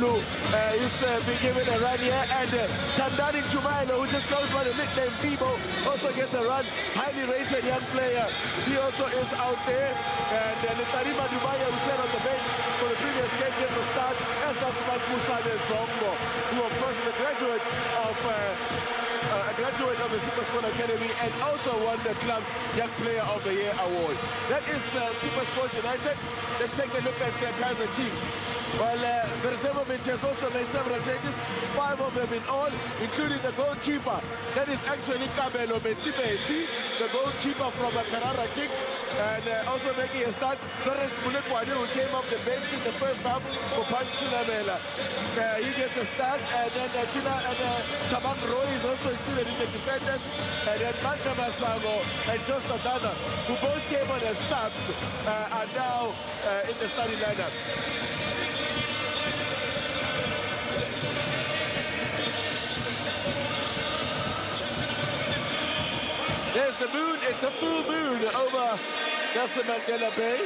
Zulu is being given a run here, and Tandani Chumailo, who just goes by the nickname Bibo, also gets a run. Highly rated young player. He also is out there, and Tarima Dubaya, who sat on the bench for the previous game, gets a start, as does Musade Zombo, who of course is a graduate of the Super Sport Academy and also won the club's Young Player of the Year award. That is Super Sport United. Let's take a look at Kaizer Chiefs. Well, Berzemovic has also made several changes, 5 of them in all, including the goalkeeper. That is actually Kabelo Metsipeti, the goalkeeper from Carrara King, and also making a start, Florence Mulekwani, who came off the bench in the first half for Panchilamela. He gets a start, and then Tabak Roy is also included in the defenders, and then Mancha Masago and Josta Dana, who both came on as subs, are now in the starting lineup. There's the moon, it's a full moon over Nelson Mandela Bay.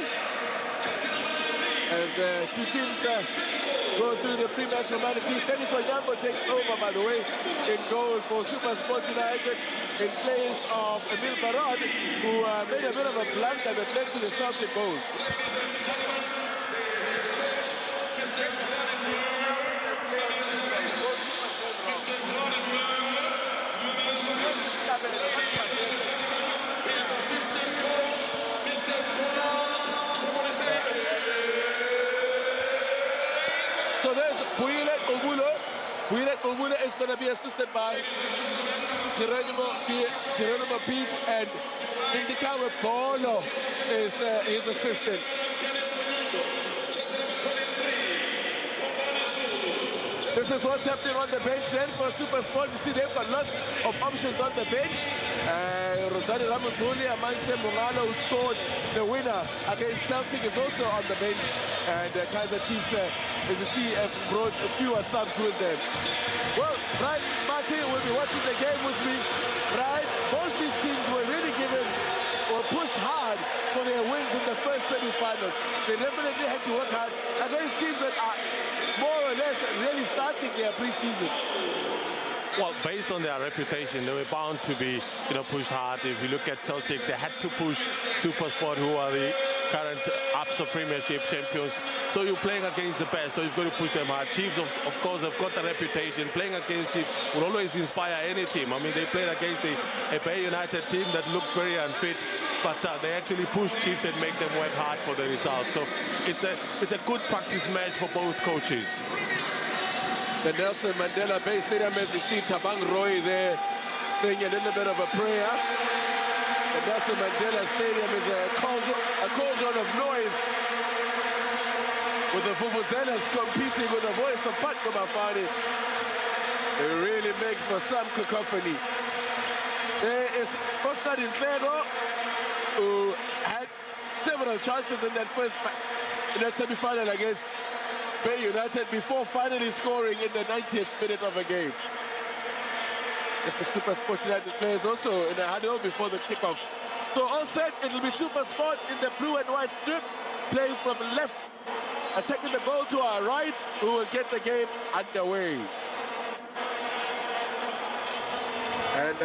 And two teams go through the pre-match formalities. Dennis Onyango takes over, by the way, in goal for Super Sport United in place of Emil Barad, who made a bit of a blunder that led to the Celtic goal. So there's Builet Obulo. Builet Obulo is going to be assisted by Geronimo Pete, and Indikawe Polo is his assistant. This is what's happening on the bench then for Super Sport. You see they've got lots of options on the bench. Rosari Ramuzuli amongst them, Mongalo, who scored the winner against Celtic, is also on the bench. And Kaizer Chiefs, as you see, have brought a few subs with them. Well, Brian Martin will be watching the game with me. Brian, both these teams were really pushed hard for their wins in the first semi-finals. They definitely had to work hard against teams that are more or less really starting their pre-season. Well, based on their reputation, they were bound to be, pushed hard. If you look at Celtic, they had to push SuperSport, who are the current ABSA Premiership champions. So you're playing against the best, so you've got to push them hard. Chiefs, of course, have got the reputation. Playing against Chiefs will always inspire any team. I mean, they played against a Bay United team that looks very unfit, but they actually push Chiefs and make them work hard for the result. So it's a good practice match for both coaches. The Nelson Mandela Bay Stadium, as you see Tabang Roy there saying a little bit of a prayer. The Nelson Mandela Stadium is a cauldron of noise, with the Vuvuzelas competing with the voice of Patko Mafani. It really makes for some cacophony. There is Costa Dintlego, who had several chances in that semi-final against Bay United before finally scoring in the 90th minute of a game. The Super Sport United players also in a huddle before the kickoff. So all set, it'll be Super Sport in the blue and white strip, playing from left, attacking the goal to our right, who will get the game underway. And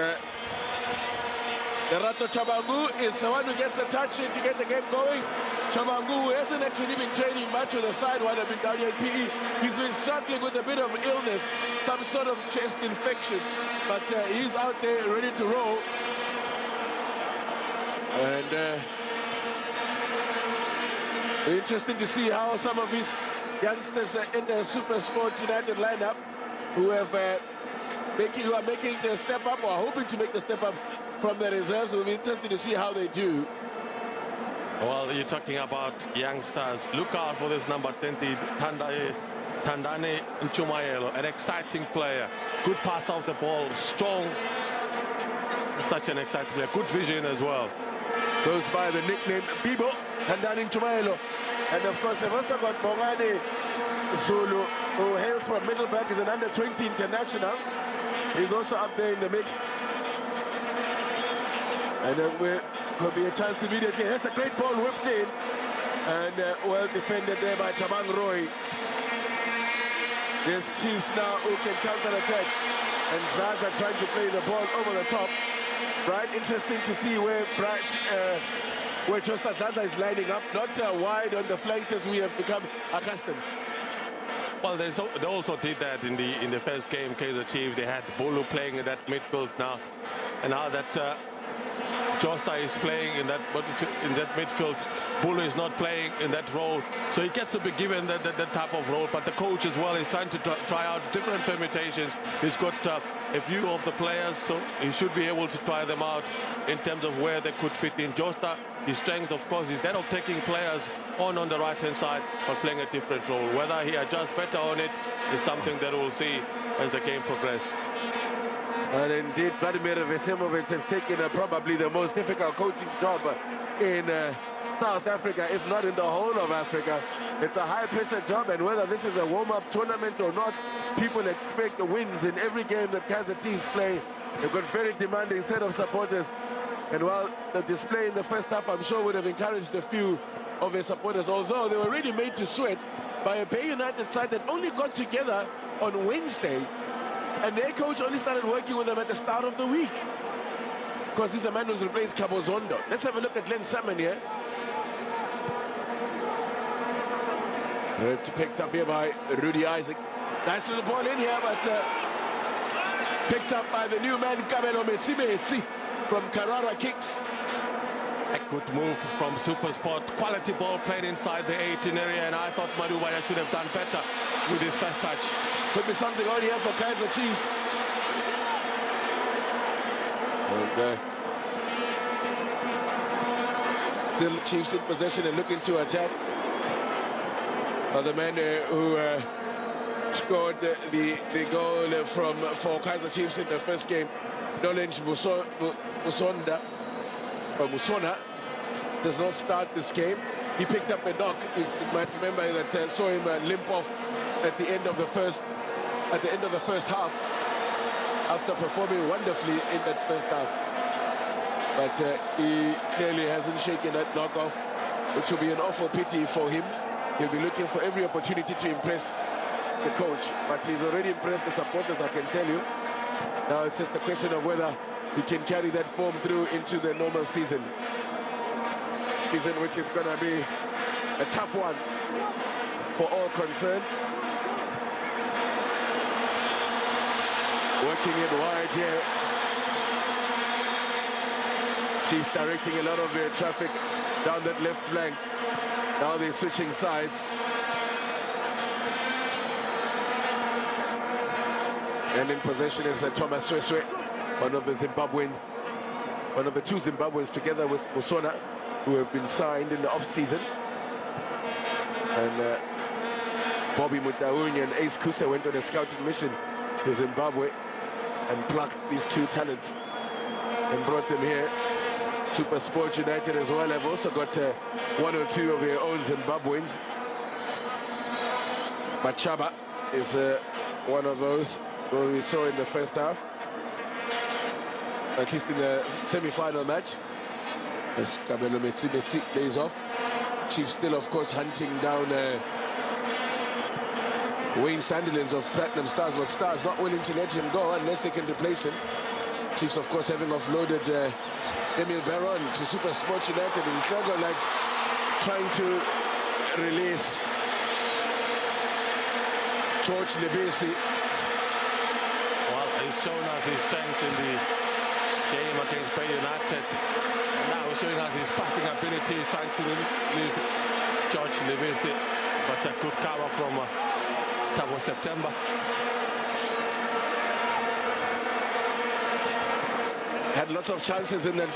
Lerato Chabangu is the one who gets the touch in to get the game going. Chabangu, who hasn't actually been training much with the side while I've been down here in PE. He's been struggling with a bit of illness, some sort of chest infection, but he's out there ready to roll. And interesting to see how some of these youngsters in the Super Sport United lineup who are making the step up, or hoping to make the step up from the reserves. It will be interesting to see how they do. Well, you're talking about youngsters. Look out for this number 20, Tandani Nchumayelo, an exciting player. Good pass out the ball, strong. Such an exciting player. Good vision as well. Goes by the nickname Bibo, Tandani Nchumayelo. And of course, they've also got Bongani Zulu, who hails from Middleburg, is an under-20 international. He's also up there in the mix. And will be a chance immediately. That's a great ball whipped in, and well defended there by Chabang Roy. There's Chiefs now who can counter-attack. And Zaza trying to play the ball over the top. Right, interesting to see where Josta Zaza is lining up, not wide on the flanks as we have become accustomed. Well, they also did that in the first game, Kaizer Chiefs. They had Bulu playing in that midfield now, and now that Josta is playing in that midfield, Bulu is not playing in that role, so he gets to be given that type of role. But the coach as well is trying to try out different permutations. He's got a view of the players, so he should be able to try them out in terms of where they could fit in. Josta, his strength, of course, is that of taking players on the right-hand side, but playing a different role. Whether he adjusts better on it is something that we'll see as the game progresses. And indeed, Vladimir Vesimovic has taken probably the most difficult coaching job in South Africa, if not in the whole of Africa. It's a high-pressure job, and whether this is a warm-up tournament or not, people expect wins in every game that Kaizer Chiefs play. They've got very demanding set of supporters, and while the display in the first half, I'm sure, would have encouraged a few of their supporters, although they were really made to sweat by a Bay United side that only got together on Wednesday, and their coach only started working with them at the start of the week, because he's the man who's replaced Kabozondo. Let's have a look at Len Salmon here. It's picked up here by Rudy Isaacs. Nice little ball in here, but picked up by the new man, Kabelo Metsi from Carrara Kicks. A good move from SuperSport. Quality ball played inside the 18 area, and I thought Madubaya should have done better with his first touch. Could be something on here for Kaizer Chiefs. And still Chiefs in possession and looking to attack. The man who scored the goal for Kaizer Chiefs in the first game, Nolenj Musona, does not start this game. He picked up a knock. You might remember that saw him limp off at the end of the first half, after performing wonderfully in that first half. But he clearly hasn't shaken that knock off, which will be an awful pity for him. He'll be looking for every opportunity to impress the coach, but he's already impressed the supporters, I can tell you. Now it's just a question of whether he can carry that form through into the normal season, which is going to be a tough one for all concerned. Working it wide here. Chiefs directing a lot of their traffic down that left flank. Now they're switching sides. And in possession is Thomas Sweswe, one of the Zimbabweans, one of the two Zimbabweans together with Musona, who have been signed in the off-season. And Bobby Mutaunya and Ace Kusa went on a scouting mission to Zimbabwe and plucked these two talents and brought them here. SuperSport United as well have also got one or two of their own Zimbabweans. Machaba is one of those who we saw in the first half, at least in the semi-final match, as Kabelo Metsi plays off. Chiefs still, of course, hunting down Wayne Sandilands of Platinum Stars, but Stars not willing to let him go unless they can replace him. Chiefs, of course, having offloaded Emil Baron to SuperSport United, and Trago like trying to release George Lebesi. Well, he's shown us his strength in the game against Bay United. And now he's showing us his passing ability. He's trying to release George Lebesi, but a good cover from Thabo September. Had lots of chances in that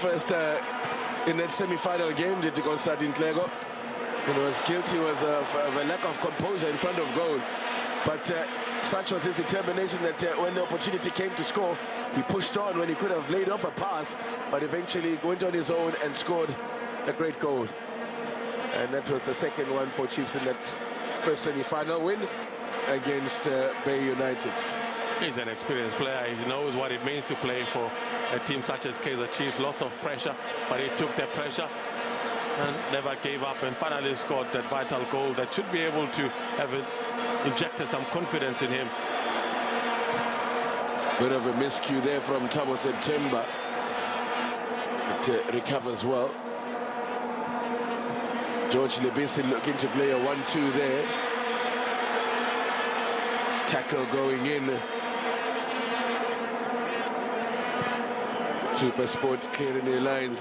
semi-final game, did Constantine Tlego. He was guilty of a lack of composure in front of goal. But such was his determination that when the opportunity came to score, he pushed on when he could have laid off a pass, but eventually went on his own and scored a great goal. And that was the second one for Chiefs in that first semi-final win against Bay United. He's an experienced player. He knows what it means to play for a team such as Kaizer Chiefs. Lots of pressure, but he took the pressure and never gave up and finally scored that vital goal that should be able to have injected some confidence in him. Bit of a miscue there from Thabo September. It recovers well. George Lebisi looking to play a 1-2 there. Tackle going in. Super Sports clearing their lines.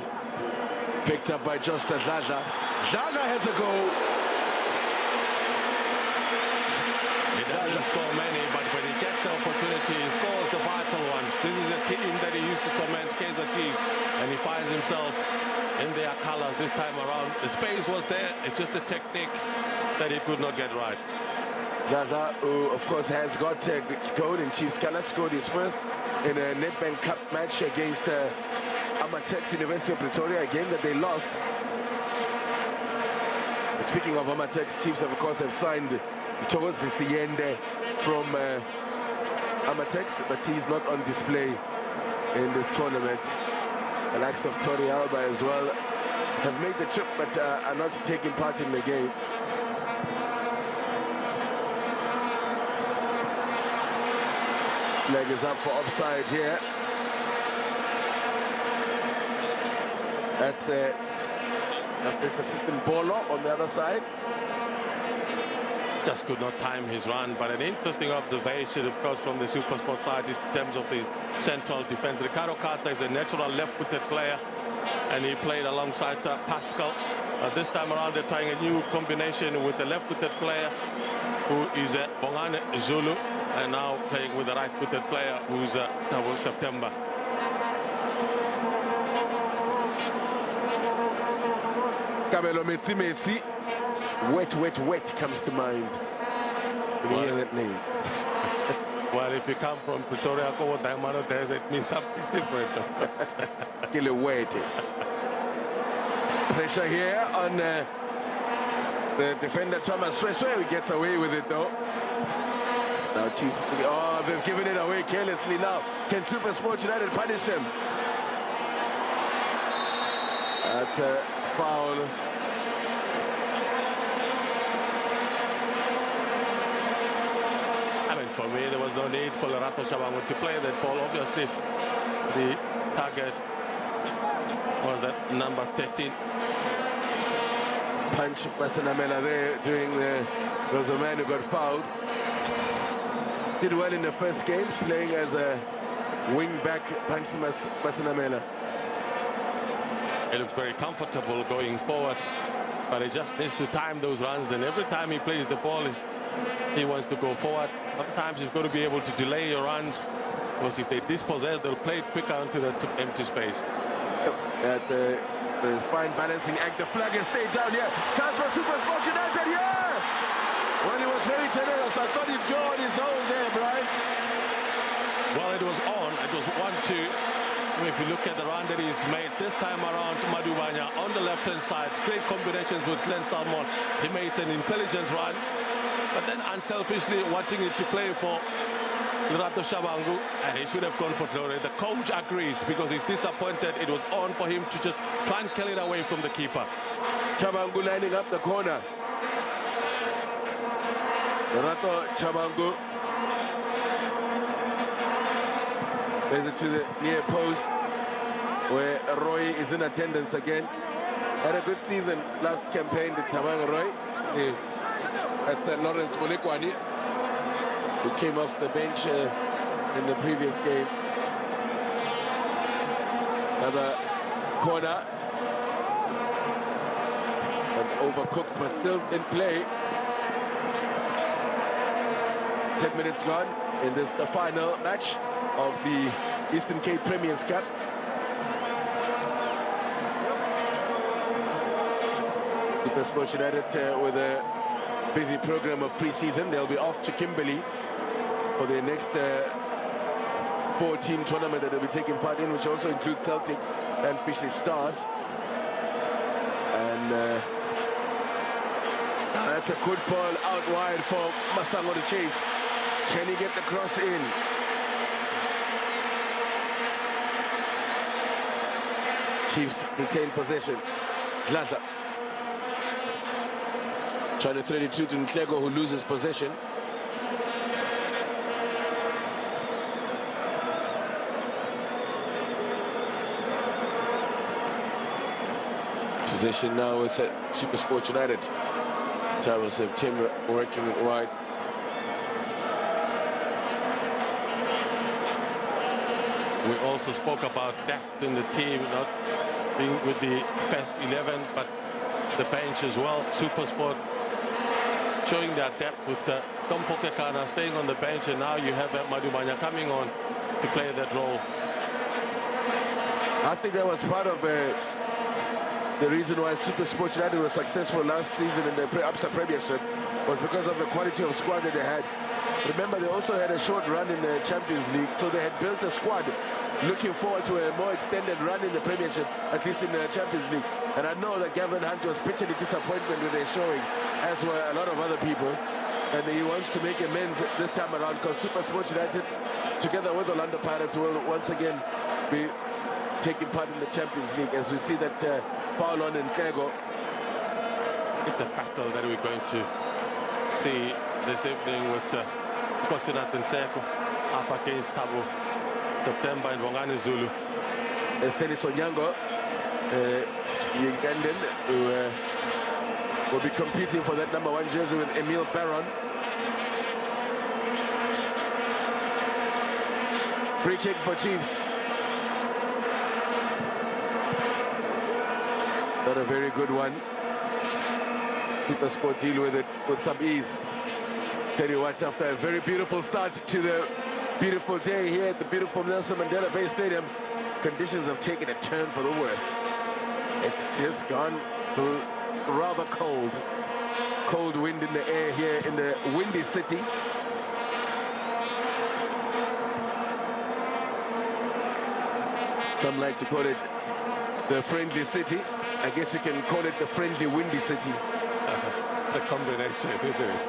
Picked up by Josta Zaza. Zaza has a goal. He doesn't score many, but when he gets the opportunity, he scores the vital ones. This is a team that he used to torment, Kaizer Chiefs, and he finds himself in their colors this time around. The space was there, it's just the technique that he could not get right. Zaza, who of course has got goal in Chiefs colors, scored his first in a Nedbank Cup match against Amatex University of Pretoria, a game that they lost. Speaking of Amatex, Chiefs of course have signed towards the Siende from Amatex, but he's not on display in this tournament. The likes of Tony Alba as well have made the trip, but are not taking part in the game. Flag is up for offside here. That's this assistant Bolo on the other side. Just could not time his run, but an interesting observation, of course, from the SuperSport side in terms of the central defense. Ricardo Carter is a natural left-footed player, and he played alongside Pascal. This time around, they're trying a new combination with a left-footed player who is Bongane Zulu, and now playing with a right-footed player who's Thabo September. Kabelo Metsi. Wet comes to mind when you hear that name. Well, if you come from Pretoria, it means something different. Kill wet. Pressure here on the defender Thomas Sweswe, who gets away with it though. Now Chiefs, oh, they've given it away carelessly now. Can SuperSport United punish them? That's a foul. For me, there was no need for Lerato Shabangu to play that ball. Obviously, the target was at number 13. Punch Masanamela there was the man who got fouled. Did well in the first game, playing as a wing back, Punch Masanamela. He looks very comfortable going forward, but he just needs to time those runs, and every time he plays the ball, he wants to go forward. Sometimes you've got to be able to delay your runs, because if they dispossess, they'll play it quicker into that empty space. At the fine balancing act, the flag has stayed down here. Chance for SuperSport United, yeah! Well, he was very generous. I thought he'd go on his own there, Brian. Well, it was on. It was 1-2. If you look at the run that he's made this time around, Madubanya on the left-hand side, great combinations with Glenn Salmon. He made an intelligent run, but then unselfishly wanting it to play for Lerato Shabangu, and he should have gone for Tore. The coach agrees because he's disappointed. It was on for him to just try and kill it away from the keeper. Shabangu lining up the corner. Lerato Shabangu plays it to the near post, where Roy is in attendance again. Had a good season last campaign, the Tamang Roy. That's Lawrence Molekwani, who came off the bench in the previous game. Another corner, and overcooked but still in play. 10 minutes gone in this the final match of the Eastern Cape Premiers Cup. SuperSport United with a busy program of pre-season. They'll be off to Kimberley for their next 4-team tournament that they'll be taking part in, which also includes Celtic and Fishley Stars. And that's a good ball out wide for Masango to chase. Can he get the cross in? Chiefs retain possession. Zlaza Trying to thread it to Ntlego, who loses possession. Possession now with SuperSport United. Tyrell September working it wide. We also spoke about depth in the team, not being with the first 11, but the bench as well. SuperSport showing their depth with Tom Pokakana staying on the bench, and now you have Madubanya coming on to play that role. I think that was part of the reason why SuperSport United was successful last season in the Absa Premiership, was because of the quality of squad that they had. Remember, they also had a short run in the Champions League, so they had built a squad looking forward to a more extended run in the Premiership, at least in the Champions League. And I know that Gavin Hunt was bitterly disappointed with their showing, as were a lot of other people. And he wants to make amends this time around, because SuperSport United, together with Orlando Pirates, will once again be taking part in the Champions League, as we see that Paulo and Ntlego. It's a battle that we're going to see this evening with Kosinat Nseko up against Thabo September and Bongani Zulu. Dennis Onyango, Ugandan, who will be competing for that number 1 jersey with Emil Barron. Free kick for Chiefs. Not a very good one. SuperSport deal with it with some ease. Tell you what, after a very beautiful start to the beautiful day here at the beautiful Nelson Mandela Bay Stadium, conditions have taken a turn for the worse. It's just gone rather cold. Cold wind in the air here in the windy city. Some like to call it the friendly city. I guess you can call it the friendly windy city. The combination, isn't it?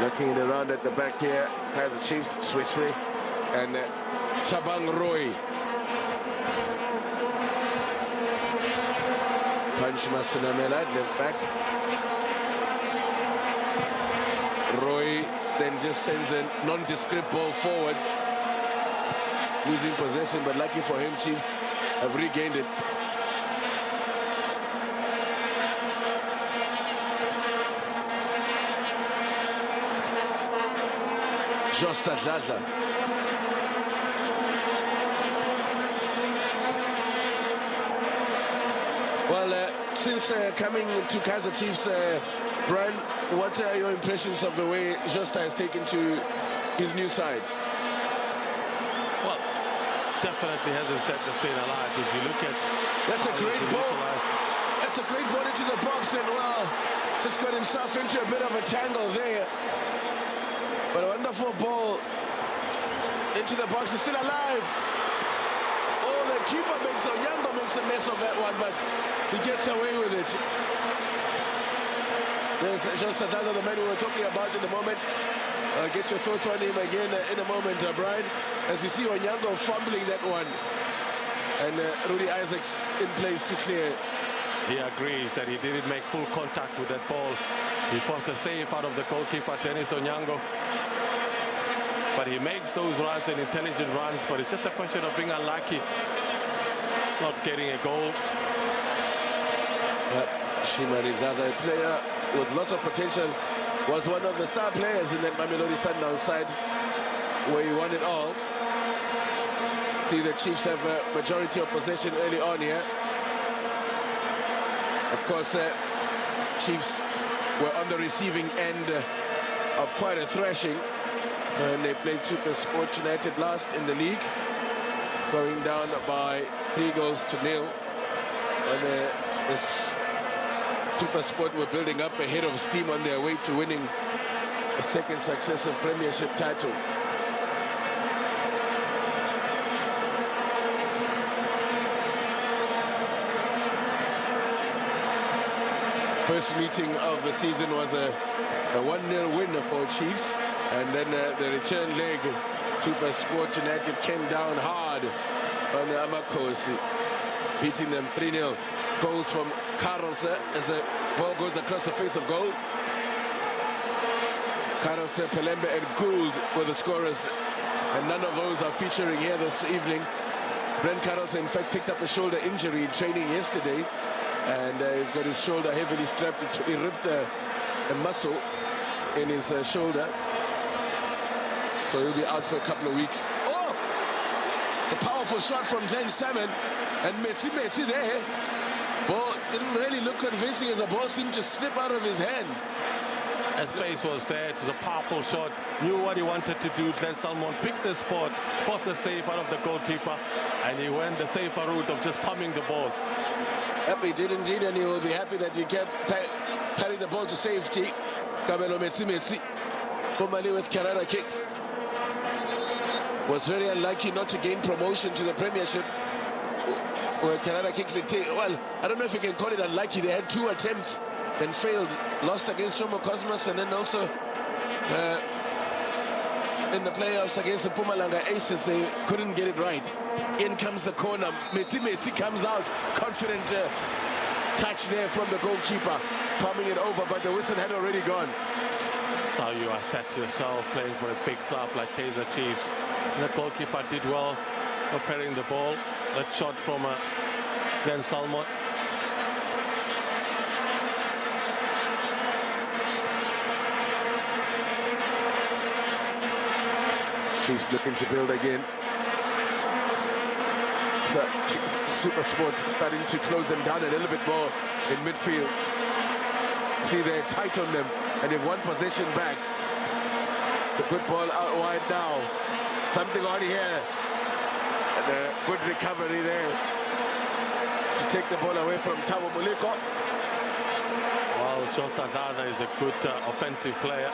Looking it around at the back here, has the Chiefs, Swissway, and Chabang Roy. Punch Masanamela, left back. Roy then just sends a nondescript ball forward, losing possession, but lucky for him, Chiefs have regained it. Josta Zaza. Well, since coming to Kaizer Chiefs, Brian, what are your impressions of the way Josta has taken to his new side? Well, definitely hasn't set the scene alight. If you look at... That's a great ball. That's a great ball into the box, and well, just got himself into a bit of a tangle there. But a wonderful ball into the box. He's still alive. Oh, the keeper Onyango makes a mess of that one, but he gets away with it. There's just another the man we were talking about in the moment. I'll get your thoughts on him again in a moment, Brian. As you see Onyango fumbling that one. And Rudy Isaacs in place to clear. He agrees that he didn't make full contact with that ball. He forced a save out of the goalkeeper, Dennis Onyango. But he makes those runs and intelligent runs, but it's just a question of being unlucky, not getting a goal. Shimarizaga, a player with lots of potential, was one of the star players in that Mamelodi Sundowns side where he won it all. See, the Chiefs have a majority of possession early on here. Of course, Chiefs were on the receiving end of quite a thrashing when they played SuperSport United last in the league, going down by 3-0. And SuperSport were building up a head of steam on their way to winning a second successive Premiership title. First meeting of the season was a 1-0 win for Chiefs, and then the return leg, SuperSport United came down hard on the Amakosi. beating them 3-0. Goals from Karelse as the ball goes across the face of goal. Karelse, Pelembe and Gould were the scorers, and none of those are featuring here this evening. Brent Karelse in fact picked up a shoulder injury in training yesterday, and he's got his shoulder heavily strapped. He ripped a muscle in his shoulder, so he'll be out for a couple of weeks. Oh! A powerful shot from Glenn Salmon, and Metsi there. Ball didn't really look convincing as the ball seemed to slip out of his hand. As pace was there, it was a powerful shot. Knew what he wanted to do. Glenn Salmon picked the spot, forced the save out of the goalkeeper, and he went the safer route of just pumping the ball. Yep, he did indeed, and he will be happy that he kept carrying the ball to safety. Kabelo Metsi, formerly with Canada kicks, was very unlucky not to gain promotion to the Premiership. Where Canada kicks, well, I don't know if you can call it unlucky. They had 2 attempts and failed, lost against Jomo Cosmos, and then also in the playoffs against the Mpumalanga Aces, they couldn't get it right. In comes the corner. Metsi comes out, confident touch there from the goalkeeper, palming it over, but the whistle had already gone. Now you are set yourself playing for a big club like Kaizer Chiefs. The goalkeeper did well preparing the ball. That shot from Glenn Salmon. Chiefs looking to build again. So, SuperSport starting to close them down a little bit more in midfield. See, they're tight on them, and they've won possession back. The good ball out wide now. Something on here. And a good recovery there to take the ball away from Thabo Moleko. Well, Josta Zaza is a good offensive player.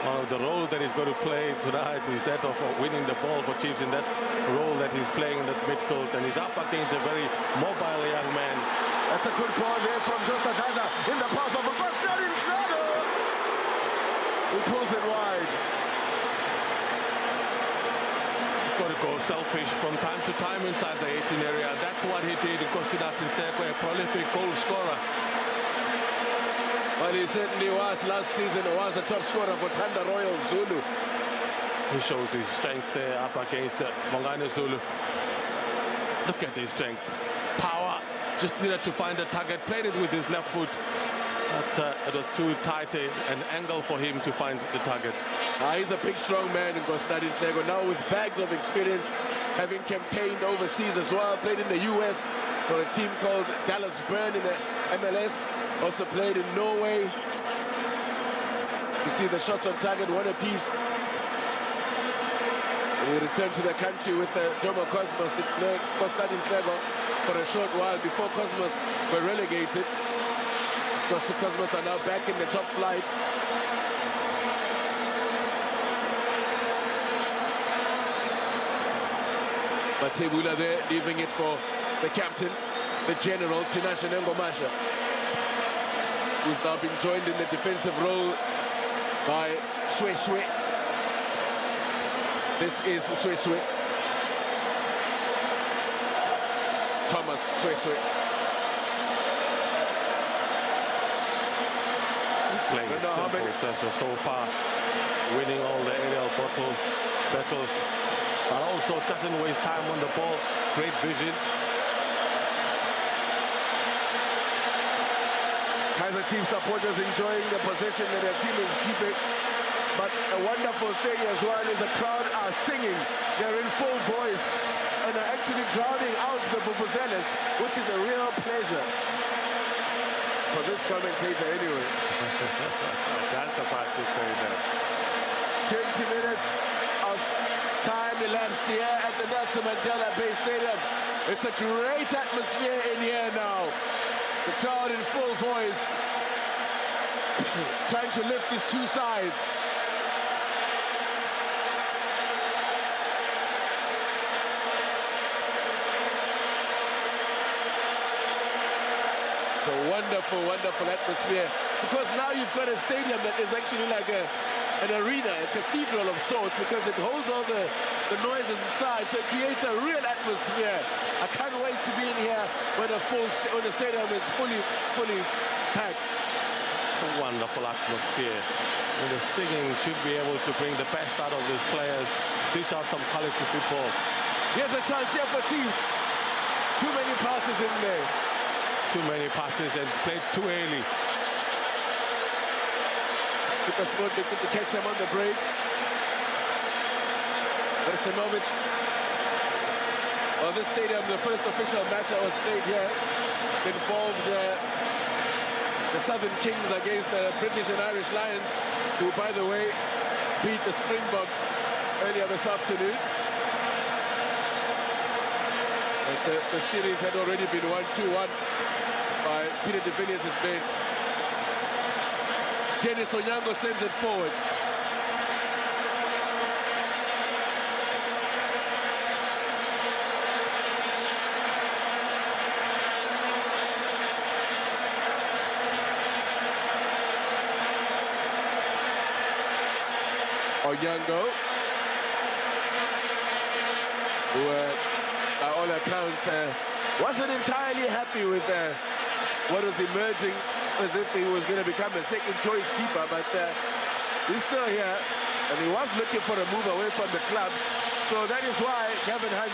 One of the roles that he's going to play tonight is that of winning the ball for Chiefs in that role that he's playing in that midfield. And he's up against a very mobile young man. That's a good ball there from Josta Zaza in the pass of a bus down in shadow. He pulls it wide. Got to go selfish from time to time inside the 18 area. That's what he did. Consider Sinseko a prolific goal scorer. Well, he certainly was last season. He was a top scorer for Thunder Royal Zulu. He shows his strength there up against Mongane Zulu. Look at his strength. Power. Just needed to find the target. Played it with his left foot. But it was too tight an angle for him to find the target. He's a big, strong man in Constantine Nsego. Now with bags of experience, having campaigned overseas as well. Played in the US for a team called Dallas Burn in the MLS. Also played in Norway. You see the shots on target, one apiece. We returned to the country with Jomo Cosmos, Constantine Nsego, for a short while before Cosmos were relegated. The Cosmos are now back in the top flight. Matebula there, leaving it for the captain, the general, Tinashe Nengomasha, who's now been joined in the defensive role by Shwe. This is Shwe. Thomas Shwe. Playing simple so far, winning all the aerial battles, but also doesn't waste time on the ball. Great vision. Kaizer Chiefs supporters enjoying the possession that their team is keeping, but a wonderful thing as well is the crowd are singing. They're in full voice and are actually drowning out the vuvuzelas, which is a real pleasure for this commentator anyway. That's the part to say that. 20 minutes of time elapsed here at the Nelson Mandela Bay Stadium. It's a great atmosphere in here now. The crowd in full voice, trying to lift these two sides. It's a wonderful, wonderful atmosphere, because now you've got a stadium that is actually like a an arena, a cathedral of sorts, because it holds all the noises inside, so it creates a real atmosphere. I can't wait to be in here when the stadium is fully packed. A wonderful atmosphere. And the singing should be able to bring the best out of these players, dish out some quality football. Here's a chance here for Chiefs. Too many passes in there. Too many passes and played too early. SuperSport looking to catch them on the break. Versanovic. Well, this stadium, the first official match that was played here, involved the Southern Kings against the British and Irish Lions, who, by the way, beat the Springboks earlier this afternoon. The series had already been 1-2-1 by Peter de Villiers' men. Dennis Onyango sends it forward. Onyango, who by all accounts wasn't entirely happy with what was emerging as if he was going to become a second choice keeper, but he's still here and he was looking for a move away from the club, so that is why Kevin Hunt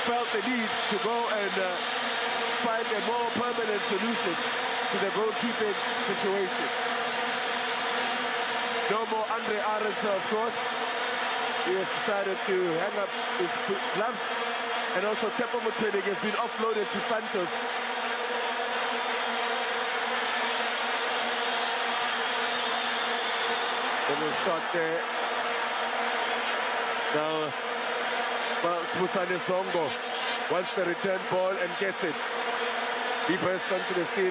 felt the need to go and find a more permanent solution to the goalkeeping situation. No more Andre Aronson, of course. He has decided to hang up his gloves. And also Tepo Motsenig has been offloaded to Santos. Little shot there. Now, Musane Songo wants the return ball and gets it. He burst onto the scene.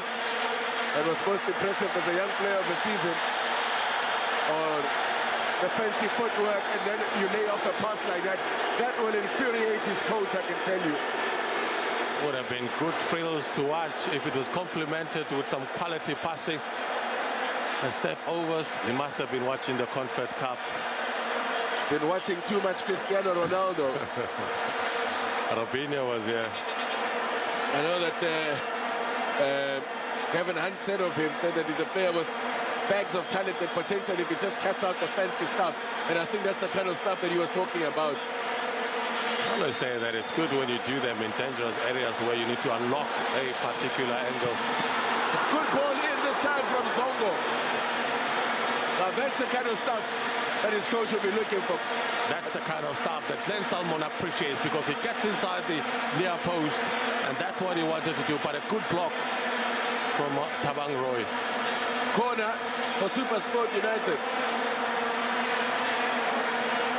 That was most impressive as a young player of the season. Or the fancy footwork, and then you lay off a pass like that. That will infuriate his coach, I can tell you. Would have been good frills to watch if it was complemented with some quality passing. And step overs. He must have been watching the Confed Cup. Been watching too much Cristiano Ronaldo. Robinho was here. I know that Kevin Hunt said of him, said that he's a player with bags of talent that potentially if he just cuts out the fancy stuff. And I think that's the kind of stuff that he was talking about. I always say that it's good when you do them in dangerous areas where you need to unlock a particular angle. Good ball in this time from Zongo. Now that's the kind of stuff that his coach will be looking for. That's the kind of stuff that Glenn Salmon appreciates, because he gets inside the near post, and that's what he wanted to do. But a good block from Tabang Roy. Corner for SuperSport United.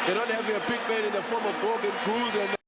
They don't have their big man in the form of Morgan Gould and